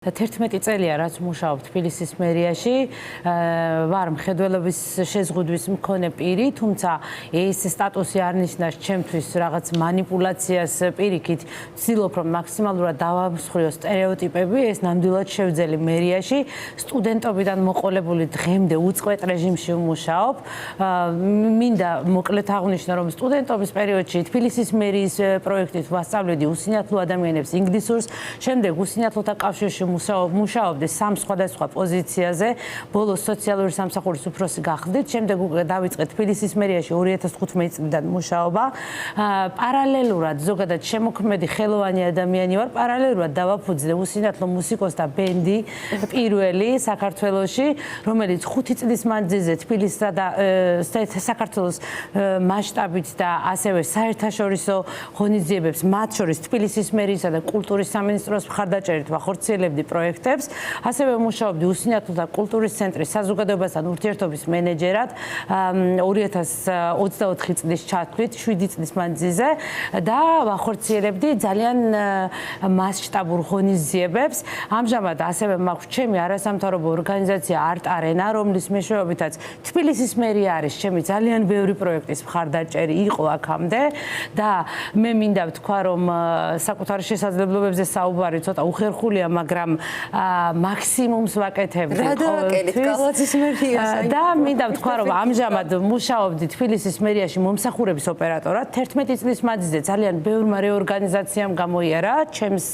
11 წელია რაც მუშაობ თბილისის მერიაში, ვარ მხედველობის შეზღუდვის მქონე პირი, თუმცა ეს სტატუსი არ ნიშნავს ჩემთვის რაღაც манипуляციას პირიქით, ვცდილობ რომ მაქსიმალურად დავამსხვრიო სტერეოტიპები, ეს ნამდვილად შევძელი მერიაში, სტუდენტობიდან მოყოლებული დღემდე უწყვეტ რეჟიმში ვმუშაობ. მინდა მოკლედ აღვნიშნო რომ სტუდენტობის პერიოდში თბილისის მერიის პროექტით ვასწავლედი უსინათლო ადამიანებს ინგლისურს, შემდეგ უსინათლოთა კავშირში მუშაობდი სამ სხვადასხვა პოზიციაზე, ბოლოს სოციალური სამსახურის უფროსი გახდით, შემდეგ უკვე დავიწყე თბილისის მერიაში 2015 წლიდან მუშაობა. პარალელურად ზოგადად შემოქმედი ხელოვანი ადამიანი ვარ, პარალელურად დავაფუძნე უსინათლო მუსიკოსთა ბენდი პირველი საქართველოში, რომელიც 5 წლის მანძილზე თბილისსა და საქართველოს მასშტაბით და ასევე საერთაშორისო ღონისძიებებს, მათ შორის თბილისის მერიისა და კულტურის სამინისტროს მხარდაჭერით ვახორციელებდი პროექტებს, ასევე მუშაობდი უსინათლოთა კულტურის ცენტრის საზოგადოებასთან ურთიერთობის მენეჯერად 2024 წლის ჩათვლით 7 წლის მანძილზე და ვახორციელებდი ძალიან მასშტაბურ ღონისძიებებს. ამჟამად ასევე მაქვს ჩემი არასამთავრობო ორგანიზაცია Art Arena, რომლის მეშვეობითაც თბილისის მერია არის ჩემი ძალიან ბევრი პროექტის მხარდაჭერი იყო აქამდე და მე მინდა ვთქვა რომ საკუთარი შესაძლებლობებზე საუბარი ცოტა უხერხულია, მაგრამ მაქსიმუმს ვაკეთებდი ყოველთვის და მინდა ვთქვა რომ ამჟამად მუშაობდი თბილისის მერიაში მომსახურების ოპერატორად. 11 წლის მანძილზე ძალიან ბევრმა რეორგანიზაციამ გამოიარა ჩემს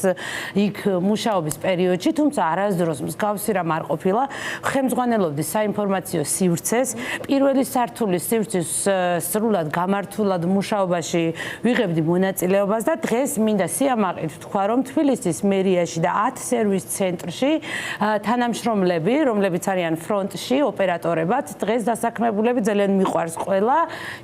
იქ მუშაობის პერიოდში, თუმცა არასდროს მსგავსი რამ არ ყოფილა. ხელმძღვანელობდი საინფორმაციო სივრცეს, პირველი სართულის სივრცის სრულად გამართულად მუშაობაში ვიღებდი მონაწილეობას და დღეს მინდა სიამაყით ვთქვა რომ თბილისის მერიაში და 10 სერვის ცენტრში თანამშრომლები, რომლებიც არიან ფრონტში, ოპერატორებად, დღეს დასაქმებულები ძალიან მიყვარს ყველა.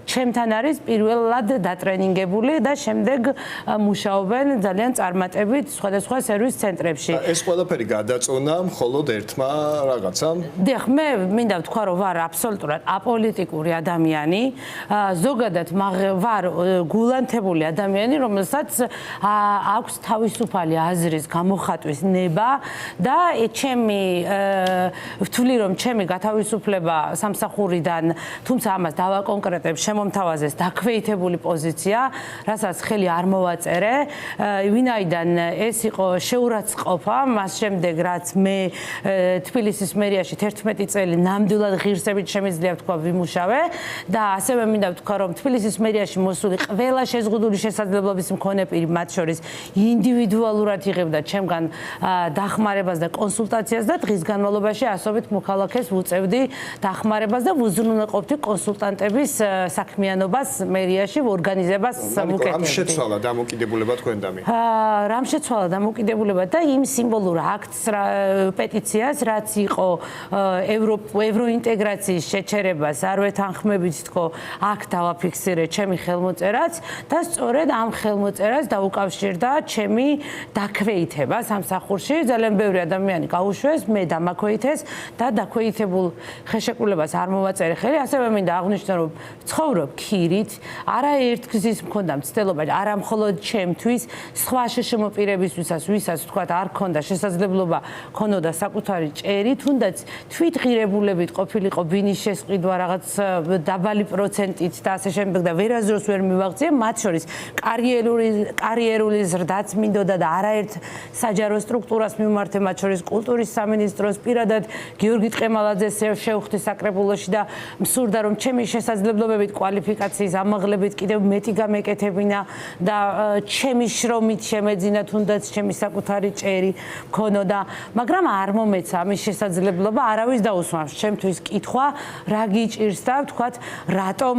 ჩემთან არის პირველად დატრენინგებული და შემდეგ მუშაობენ ძალიან წარმატებით სხვადასხვა სერვის ცენტრებში. ეს ყველაფერი გადაწონა მხოლოდ ერთმა რაღაცამ? დიახ, მე მინდა ვთქვა რომ ვარ აბსოლუტურად აპოლიტიკური ადამიანი. ზოგადად ვარ გულანთებული ადამიანი, რომელსაც აქვს თავისუფალი აზრის გამოხატვის ნება და ჩემი ვთვლი რომ ჩემი გათავისუფლება სამსახურიდან, თუმცა ამას დავაკონკრეტებ, შემომთავაზეს დაქვეითებული პოზიცია, რასაც ხელი არ მოვაწერე, ვინაიდან ეს იყო შეურაცხყოფა, მას შემდეგ რაც მე თბილისის მერიაში 11 წელი ნამდვილად ღირსებით შემიძლია ვთქვა ვიმუშავე და ასევე მინდა ვთქვა რომ თბილისის მერიაში მოსული ყველა შეზღუდული შესაძლებლობის მქონე პირი, მათ შორის ინდივიდუალურად იღებდა ჩემგან დახმარებას და კონსულტაციას და დღის განმავლობაში ასობით მოქალაქეს ვუწევდი დახმარებას და ვუზრუნველყოფდი კონსულტანტების საქმიანობას მერიაში, ორგანიზებას ვუკეთებდი. რამ შეცვალა დამოკიდებულება თქვენდამი? რამ შეცვალა დამოკიდებულება და იმ სიმბოლურ აქტს, პეტიციას, რაც იყო ევროინტეგრაციის შეჩერებას არ ვეთანხმებით თქო, აქ დავაფიქსირე ჩემი ხელმოწერაც და სწორედ ამ ხელმოწერას დაუკავშირდა ჩემი დაქვეითება სამსახურში. ძალიან ბევრი ადამიანი გაუშვეს, მე დამაქვეითეს და დაქვეითებულ ხელშეკრულებას არ მოვაწერე ხელი. ასევე მინდა აღვნიშნო რომ ვცხოვრობ ქირით, არაერთ გზის მქონდა მცდელობა, არა მხოლოდ ჩემთვის, სხვა შემოპირებისთვისაც, ვისაც თქვა არ ქონდა შესაძლებლობა ქონოდა საკუთარი ჭერი, თუნდაც თვითღირებულებით ყოფილიყო ბინის შესყიდვა რაღაც დაბალი პროცენტით და ასე შემდეგ და ვერასდროს ვერ მივაღწია, მათ შორის კარიერული ზრდაც მინდოდა და არაერთ საჯარო სტრუქტურას მიმართე, მათ შორის კულტურის სამინისტროს, პირადად გიორგი ტყემალაძეს შევხვდი საკრებულოში და მსურდა რომ ჩემი შესაძლებლობებით, კვალიფიკაციის ამაღლებით კიდევ მეტი გამეკეთებინა და ჩემი შრომით შემეძინა თუნდაც ჩემი საკუთარი ჭერი მქონოდა, მაგრამ არ მომეცა ამის შესაძლებლობა, არავის დაუსვამს ჩემთვის კითხვა, რა გიჭირს და ვთქვათ, რატომ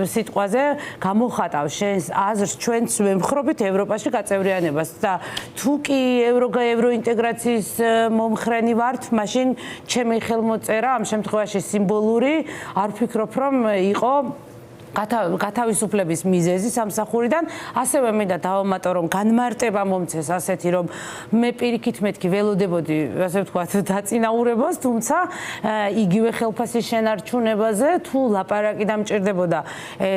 სიტყვაზე გამოხატავ შენს აზრს, ჩვენც ვემხრობით ევროპაში გაწევრიანებას და თუ კი ევროინტეგრაციის მომხრენი ვართ, მაშინ ჩემი ხელმოწერა ამ შემთხვევაში სიმბოლური, არ ვფიქრობ რომ იყო გათავისუფლების მიზეზი სამსახურიდან, ასევე მინდა დავამატო, რომ განმარტება მომცეს ასეთი, რომ მე პირიქით მეთქი ველოდებოდი, ასე ვთქვათ, დაწინაურებას, თუმცა იგივე ხელფასის შენარჩუნებაზე თუ ლაპარაკი დამჭირდებოდა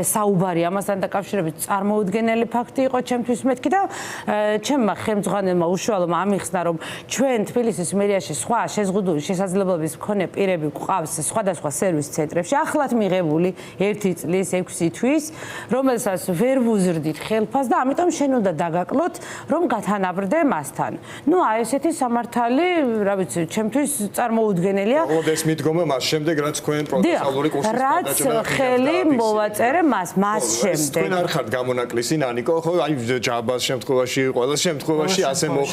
საუბარი ამასთან დაკავშირებით წარმოუდგენელი ფაქტი იყო ჩემთვის მეთქი და ჩემმა ხელმძღვანელმა უშუალოდ ამიხსნა, რომ ჩვენ თბილისის მერიაში სხვა შეზღუდული შესაძლებლობების მქონე პირები გვყავს სხვადასხვა სერვის ცენტრებში, ახლად მიღებული 1 წლის 6 თვის, რომელსაც ვერ ვუზრდით ხელფას და ამიტომ შენ უნდა დაგაკლოთ, რომ გათანაბრდე მასთან. ნუ აი ესეთი სამართალი, რა ვიცი, ჩემთვის წარმოუდგენელია. ოდეს მიდგომა მას შემდეგ, რაც თქვენ პროფესიონალური კურსის გადაჭრა რაც ხელი მოვაწერე მას შემდეგ. თქვენ არ ხართ გამონაკლისი, ნანიკო, ხო, აი ჯაბას შემთხვევაში, ყველა შემთხვევაში ასე მოხდა.